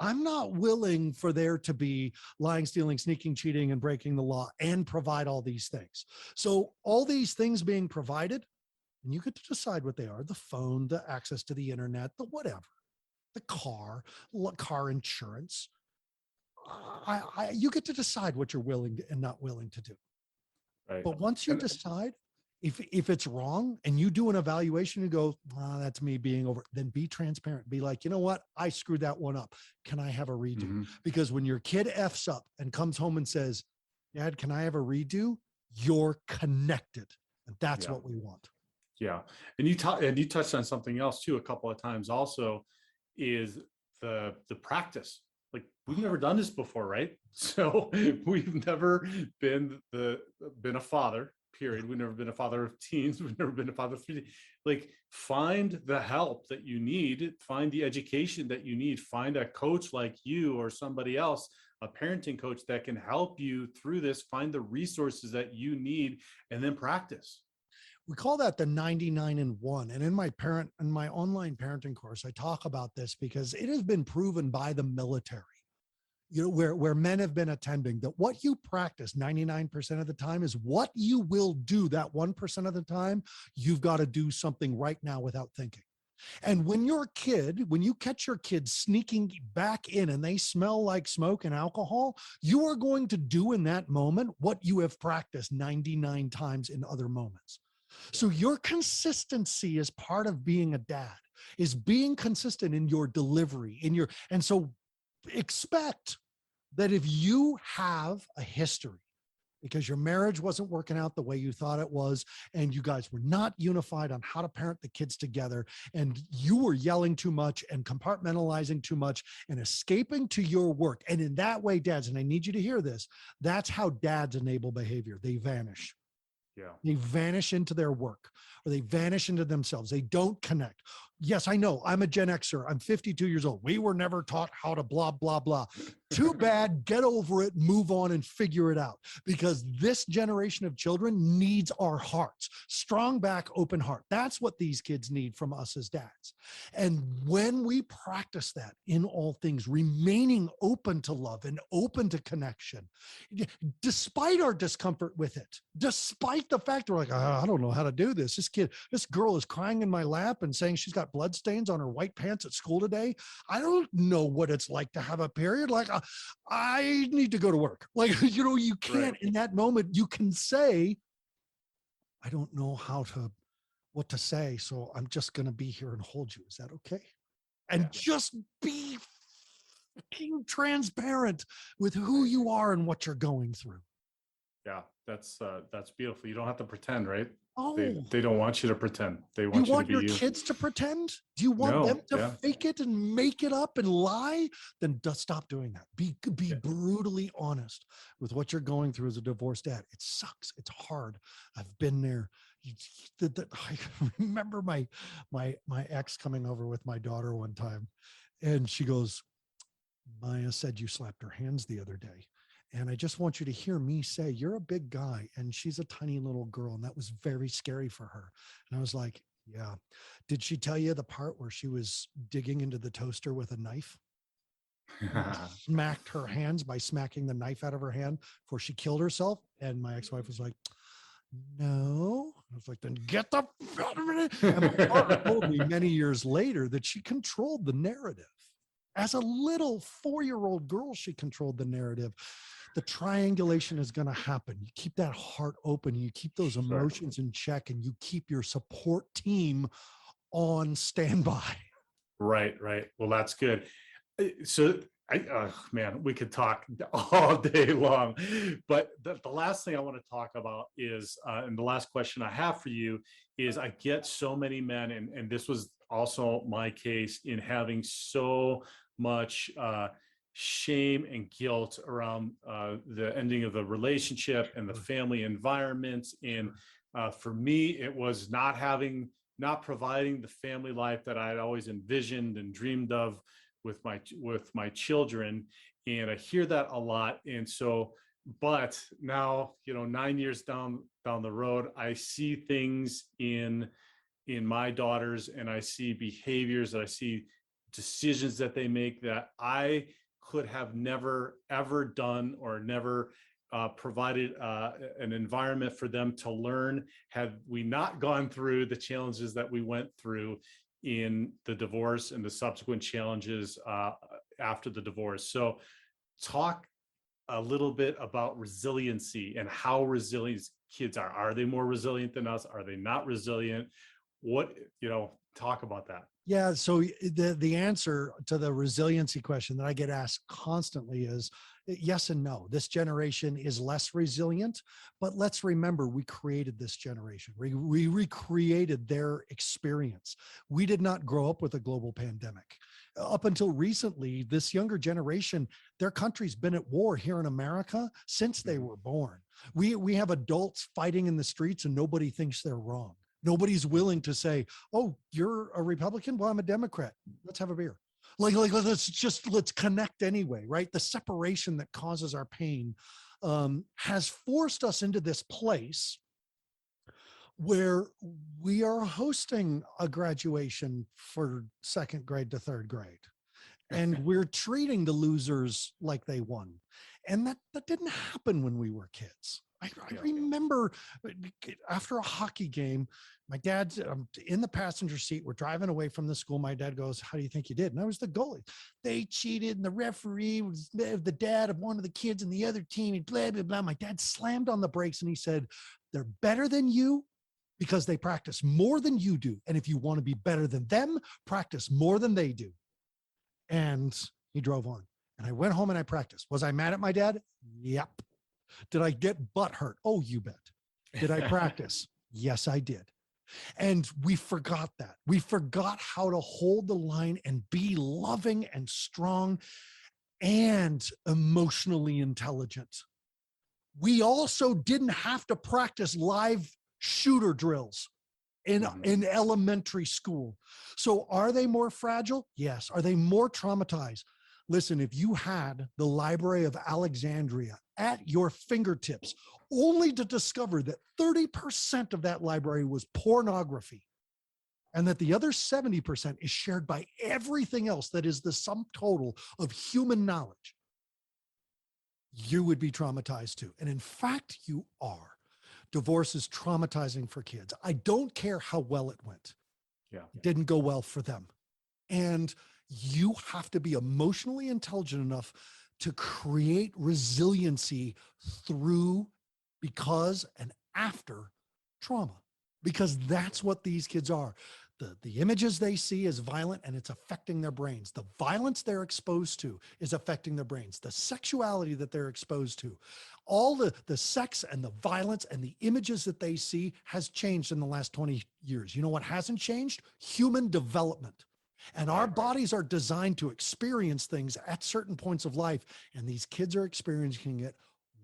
I'm not willing for there to be lying, stealing, sneaking, cheating, and breaking the law and provide all these things. So all these things being provided, and you get to decide what they are: the phone, the access to the internet, the whatever, the car insurance. You get to decide what you're willing and not willing to do. Right. But once you decide, if it's wrong and you do an evaluation and go, that's me being over, then be transparent. Be like, you know what? I screwed that one up. Can I have a redo? Mm-hmm. Because when your kid F's up and comes home and says, Dad, can I have a redo? You're connected. And that's what we want. Yeah. And you touched on something else too, a couple of times also, is the practice. Like, we've never done this before, right? So we've never been a father period. We've never been a father of teens. We've never been a father of three. Like, find the help that you need, find the education that you need, find a coach like you or somebody else, a parenting coach that can help you through this, find the resources that you need, and then practice. We call that the 99 and 1. And in my online parenting course, I talk about this because it has been proven by the military, where men have been attending, that what you practice 99% of the time is what you will do that 1% of the time. You've got to do something right now without thinking. And when you catch your kid sneaking back in and they smell like smoke and alcohol, you are going to do in that moment what you have practiced 99 times in other moments. So your consistency is part of being a dad, is being consistent in your delivery, and so expect that if you have a history because your marriage wasn't working out the way you thought it was, and you guys were not unified on how to parent the kids together, and you were yelling too much and compartmentalizing too much and escaping to your work. And in that way, dads, and I need you to hear this, that's how dads enable behavior. They vanish. Yeah. They vanish into their work, or they vanish into themselves. They don't connect. Yes, I know. I'm a Gen Xer. I'm 52 years old. We were never taught how to blah, blah, blah. Too bad. Get over it, move on, and figure it out. Because this generation of children needs our hearts. Strong back, open heart. That's what these kids need from us as dads. And when we practice that in all things, remaining open to love and open to connection, despite our discomfort with it, despite the fact we're like, I don't know how to do this. This girl is crying in my lap and saying she's got blood stains on her white pants at school today. I don't know what it's like to have a period. Like, I need to go to work. Like, you can't, in that moment, you can say, I don't know what to say. So I'm just going to be here and hold you. Is that okay? And just be fucking transparent with who you are and what you're going through. Yeah, that's beautiful. You don't have to pretend, right? Oh, they don't want you to pretend. They do you want you to want be your you. kids to pretend? Do you want them to fake it and make it up and lie? Then stop doing that. Be brutally honest with what you're going through as a divorced dad. It sucks. It's hard. I've been there. I remember my ex coming over with my daughter one time, and she goes, Maya said you slapped her hands the other day. And I just want you to hear me say, you're a big guy and she's a tiny little girl. And that was very scary for her. And I was like, yeah. Did she tell you the part where she was digging into the toaster with a knife? Smacked her hands by smacking the knife out of her hand before she killed herself. And my ex-wife was like, no. I was like, then get the out of it. And my daughter told me many years later that she controlled the narrative. As a little 4-year-old girl, she controlled the narrative. The triangulation is going to happen. You keep that heart open. You keep those emotions in check, and you keep your support team on standby. Right. Well, that's good. So, man, we could talk all day long. But the last thing I want to talk about is, and the last question I have for you is, I get so many men, and this was also my case in having so much shame and guilt around the ending of the relationship and the family environment. And for me, it was not providing the family life that I had always envisioned and dreamed of with my children. And I hear that a lot. And so, but now, 9 years down the road, I see things in my daughters, and I see behaviors, that I see decisions that they make that I could have never ever done, or never provided an environment for them to learn, had we not gone through the challenges that we went through in the divorce and the subsequent challenges after the divorce. So talk a little bit about resiliency and how resilient kids are. Are they more resilient than us? Are they not resilient? What, Talk about that. Yeah. So the answer to the resiliency question that I get asked constantly is yes and no. This generation is less resilient, but let's remember we created this generation. We recreated their experience. We did not grow up with a global pandemic. Up until recently, this younger generation, their country's been at war here in America since they were born. We have adults fighting in the streets and nobody thinks they're wrong. Nobody's willing to say, oh, you're a Republican? Well, I'm a Democrat. Let's have a beer. Let's connect anyway, right? The separation that causes our pain has forced us into this place where we are hosting a graduation for second grade to third grade. And we're treating the losers like they won. And that didn't happen when we were kids. I remember after a hockey game, my dad's in the passenger seat. We're driving away from the school. My dad goes, how do you think you did? And I was the goalie. They cheated, and the referee was the dad of one of the kids in the other team. And blah, blah, blah. My dad slammed on the brakes and he said, they're better than you because they practice more than you do. And if you want to be better than them, practice more than they do. And he drove on. And I went home and I practiced. Was I mad at my dad? Yep. Did I get butt hurt? Oh, you bet. Did I practice? Yes, I did. And we forgot that. We forgot how to hold the line and be loving and strong and emotionally intelligent. We also didn't have to practice live shooter drills in elementary school. So are they more fragile? Yes. Are they more traumatized? Listen, if you had the Library of Alexandria at your fingertips, only to discover that 30% of that library was pornography, and that the other 70% is shared by everything else that is the sum total of human knowledge, you would be traumatized too. And in fact, you are. Divorce is traumatizing for kids. I don't care how well it went. Yeah. It didn't go well for them. And you have to be emotionally intelligent enough to create resiliency through, because, and after trauma, because that's what these kids are. The images they see is violent and it's affecting their brains. The violence they're exposed to is affecting their brains. The sexuality that they're exposed to, all the sex and the violence and the images that they see has changed in the last 20 years. You know what hasn't changed? Human development. And our bodies are designed to experience things at certain points of life. And these kids are experiencing it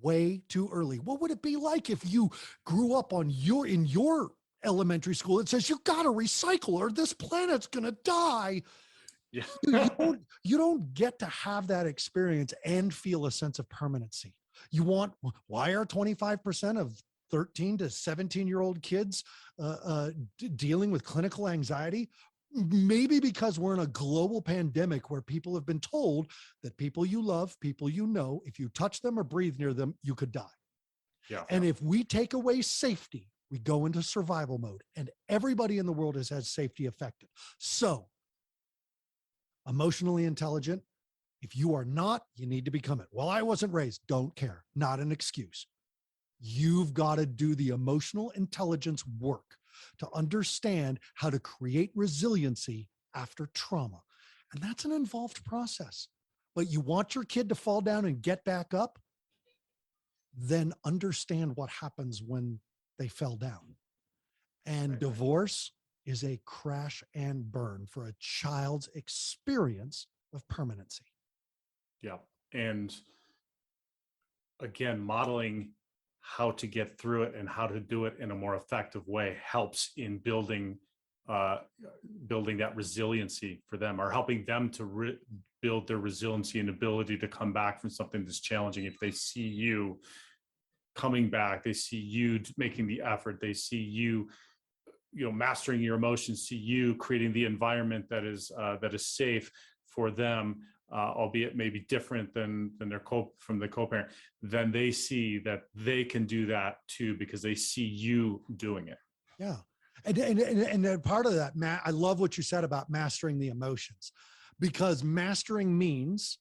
way too early. What would it be like if you grew up in your elementary school? It says you got to recycle or this planet's going to die. Yeah. you don't get to have that experience and feel a sense of permanency. Why are 25% of 13 to 17-year-old kids dealing with clinical anxiety? Maybe because we're in a global pandemic where people have been told that people you love, people you know, if you touch them or breathe near them, you could die. Yeah. And if we take away safety, we go into survival mode, and everybody in the world has had safety affected. So emotionally intelligent, if you are not, you need to become it. Well, I wasn't raised. Don't care. Not an excuse. You've got to do the emotional intelligence work to understand how to create resiliency after trauma. And that's an involved process. But you want your kid to fall down and get back up, then understand what happens when they fell down. And divorce is a crash and burn for a child's experience of permanency. Yeah. And again, modeling how to get through it and how to do it in a more effective way helps in building that resiliency for them, or helping them to build their resiliency and ability to come back from something that's challenging. If they see you coming back, they see you making the effort, they see you mastering your emotions, see you creating the environment that is safe for them, albeit maybe different than from the co-parent, then they see that they can do that too, because they see you doing it. Yeah. And part of that, Matt, I love what you said about mastering the emotions, because mastering means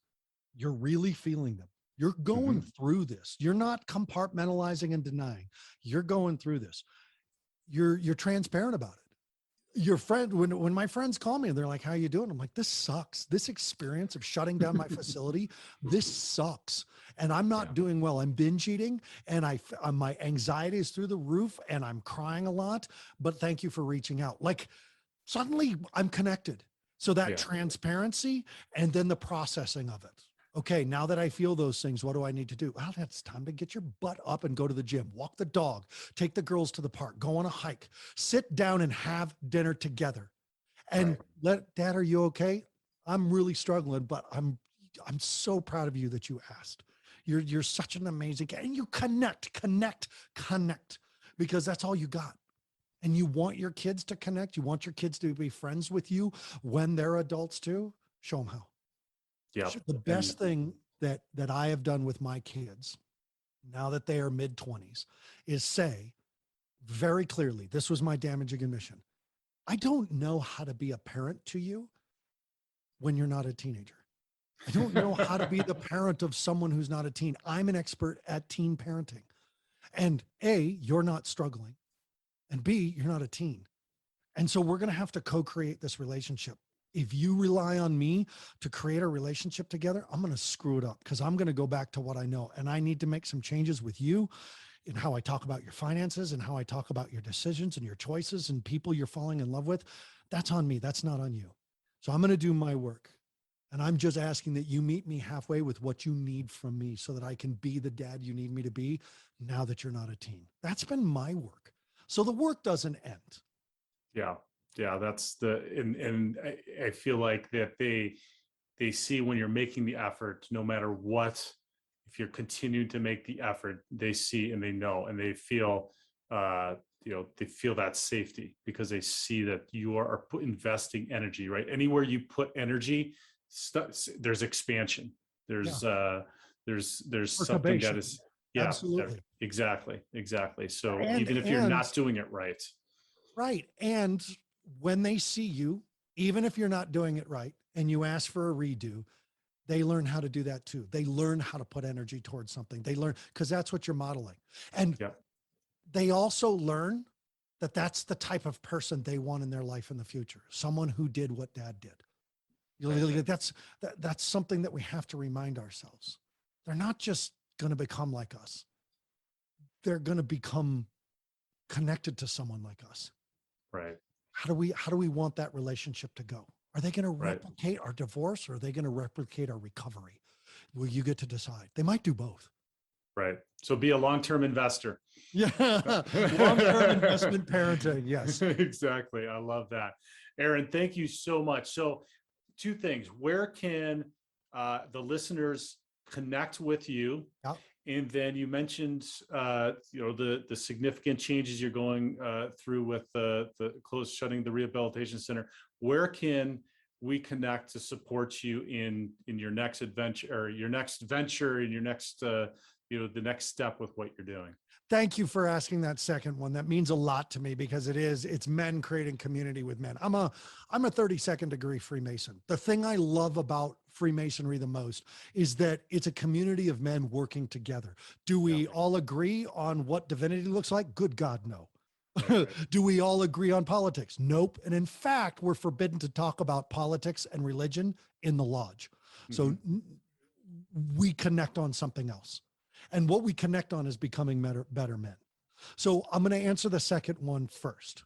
you're really feeling them. You're going through this. You're not compartmentalizing and denying. You're going through this. You're transparent about it. your friend, when my friends call me and they're like, how you doing? I'm like, this sucks. This experience of shutting down my facility, this sucks. And I'm Yeah. not doing well. I'm binge eating and my anxiety is through the roof and I'm crying a lot, but thank you for reaching out. Like suddenly I'm connected. So that Yeah. transparency and then the processing of it. Okay, now that I feel those things, what do I need to do? Well, it's time to get your butt up and go to the gym, walk the dog, take the girls to the park, go on a hike, sit down and have dinner together. And Right. Dad, are you okay? I'm really struggling, but I'm so proud of you that you asked. You're such an amazing guy. And you connect, because that's all you got. And you want your kids to connect. You want your kids to be friends with you when they're adults too. Show them how. Yeah. The And best thing that I have done with my kids now that they are mid 20s is say very clearly, this was my damaging admission. I don't know how to be a parent to you when you're not a teenager. I don't know how to be the parent of someone who's not a teen. I'm an expert at teen parenting. And A, you're not struggling. And B, you're not a teen. And so we're going to have to co-create this relationship. If you rely on me to create a relationship together, I'm going to screw it up because I'm going to go back to what I know. And I need to make some changes with you in how I talk about your finances and how I talk about your decisions and your choices and people you're falling in love with. That's on me. That's not on you. So I'm going to do my work. And I'm just asking that you meet me halfway with what you need from me so that I can be the dad you need me to be now that you're not a teen. That's been my work. So the work doesn't end. yeah, yeah, that's and I feel like that they see when you're making the effort, no matter what, if you're continuing to make the effort, they see and they know and they feel, they feel that safety because they see that you are investing energy, right? Anywhere you put energy, there's expansion. There's Yeah. there's something that Perturbation. is, yeah, Absolutely. exactly. So And even if you're and not doing it right, right. And when they see you, even if you're not doing it right and you ask for a redo, they learn how to do that too. They learn how to put energy towards something. They learn because that's what you're modeling. And yeah, they also learn that that's the type of person they want in their life in the future. Someone who did what dad did. right, That's something that we have to remind ourselves. They're not just going to become like us. They're going to become connected to someone like us. right, How do we want that relationship to go? Are they going to right. replicate our divorce or are they going to replicate our recovery? Well, you get to decide. They might do both. Right. So be a long-term investor. Yeah. Long-term investment parenting. Yes. Exactly. I love that. Aaron, thank you so much. So two things. Where can the listeners connect with you? Yep. And then you mentioned, the significant changes you're going through with the shutting the rehabilitation center. Where can we connect to support you in your next adventure or your next venture and your next, the next step with what you're doing? Thank you for asking that second one. That means a lot to me because it's men creating community with men. I'm a 32nd degree Freemason. The thing I love about Freemasonry the most is that it's a community of men working together. Do we all agree on what divinity looks like? Good God, no. Right. Do we all agree on politics? Nope. And in fact, we're forbidden to talk about politics and religion in the lodge. So we connect on something else. And what we connect on is becoming better men. So I'm going to answer the second one first.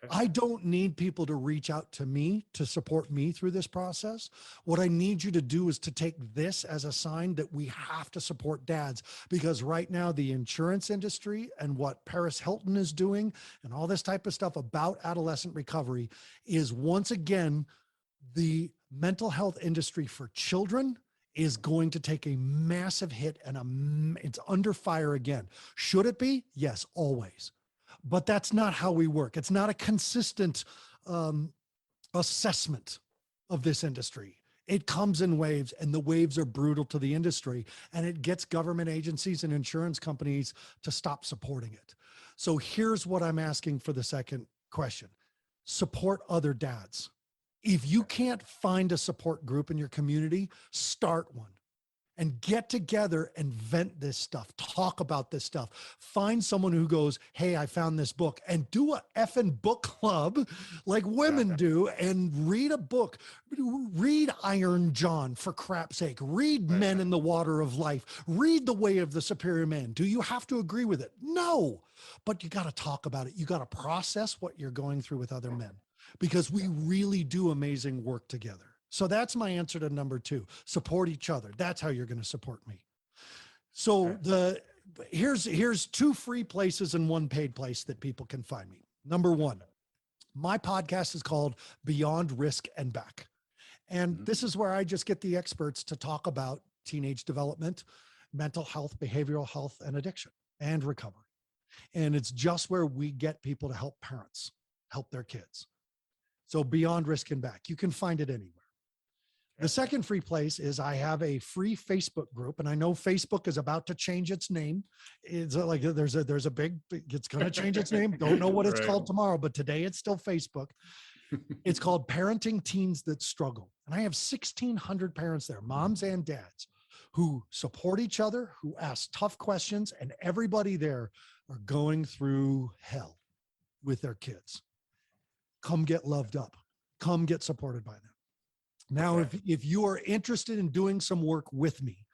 Okay. I don't need people to reach out to me to support me through this process. What I need you to do is to take this as a sign that we have to support dads, because right now the insurance industry and what Paris Hilton is doing and all this type of stuff about adolescent recovery is once again, the mental health industry for children is going to take a massive hit and it's under fire again. Should it be? Yes, always. But that's not how we work. It's not a consistent assessment of this industry. It comes in waves and the waves are brutal to the industry and it gets government agencies and insurance companies to stop supporting it. So here's what I'm asking for the second question. Support other dads. If you can't find a support group in your community, start one. and get together and vent this stuff, talk about this stuff. Find someone who goes, hey, I found this book, and do a effing book club like women do and read a book. Read Iron John, for crap's sake. Read Men in the Water of Life. Read The Way of the Superior Man. Do you have to agree with it? No, but you got to talk about it. You got to process what you're going through with other men, because we really do amazing work together. So that's my answer to number 2. Support each other. That's how you're going to support me. So here's 2 free places and 1 paid place that people can find me. Number 1, my podcast is called Beyond Risk and Back. And this is where I just get the experts to talk about teenage development, mental health, behavioral health, and addiction and recovery. And it's just where we get people to help parents help their kids. So Beyond Risk and Back, you can find it anywhere. The second free place is I have a free Facebook group, and I know Facebook is about to change its name. It's like there's a big, it's going to change its name. Don't know what it's called tomorrow, but today it's still Facebook. It's called Parenting Teens That Struggle. And I have 1,600 parents there, moms and dads, who support each other, who ask tough questions, and everybody there are going through hell with their kids. Come get loved up. Come get supported by them. Now, if you are interested in doing some work with me,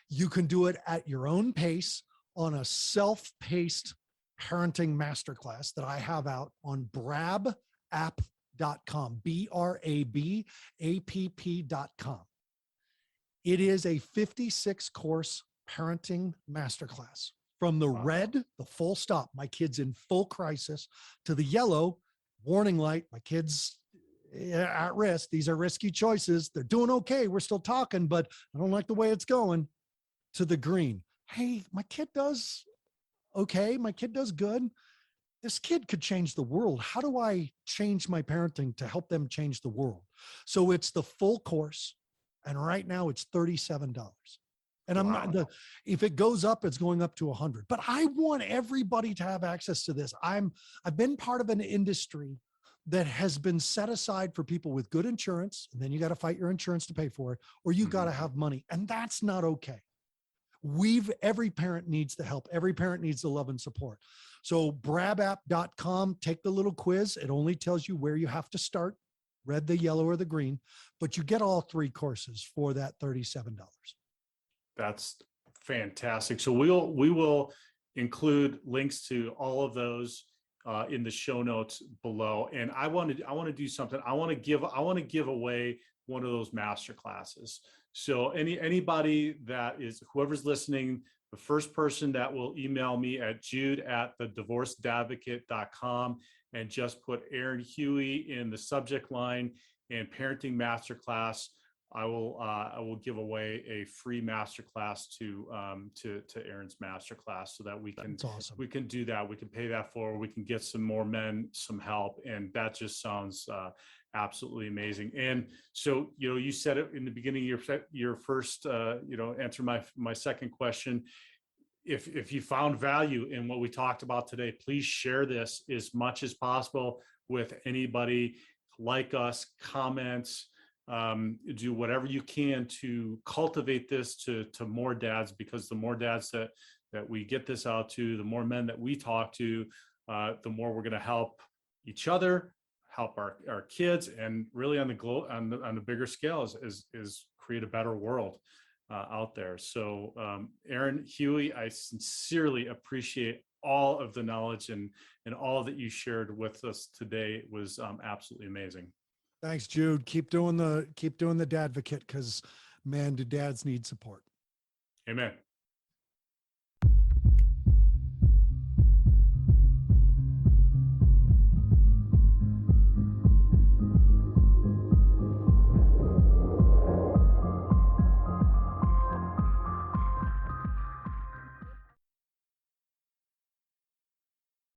you can do it at your own pace on a self-paced parenting masterclass that I have out on brabapp.com, BRABAPP.com. It is a 56-course parenting masterclass, from the red, the full stop, my kid's in full crisis, to the yellow, warning light, my kid's at risk. These are risky choices. They're doing okay. We're still talking, but I don't like the way it's going. To the green. Hey, my kid does okay. My kid does good. This kid could change the world. How do I change my parenting to help them change the world? So it's the full course. And right now it's $37. And I'm not, if it goes up, it's going up to 100, but I want everybody to have access to this. I've been part of an industry that has been set aside for people with good insurance, and then you got to fight your insurance to pay for it, or you got to have money. And that's not okay. Every parent needs the help. Every parent needs the love and support. So brabapp.com, take the little quiz. It only tells you where you have to start, red, the yellow, or the green, but you get all 3 courses for that $37. That's fantastic. So we will include links to all of those in the show notes below. And I want to do something. I want to give away one of those master classes. So anybody that is, whoever's listening, the first person that will email me at jude@thedivorcedadvocate.com and just put Aaron Huey in the subject line and parenting masterclass, I will give away a free masterclass to Aaron's masterclass, so that we can we can do that. We can pay that forward. We can get some more men some help, and that just sounds absolutely amazing. And so, you said it in the beginning of your first answer my second question. If you found value in what we talked about today, please share this as much as possible with anybody. Like us, comments. Do whatever you can to cultivate this to more dads, because the more dads that we get this out to, the more men that we talk to, the more we're going to help each other, help our kids, and really on the bigger scale is create a better world out there. So Aaron Huey, I sincerely appreciate all of the knowledge and all that you shared with us today. It was absolutely amazing. Thanks, Jude. Keep doing the Dadvocate, because man, do dads need support. Amen.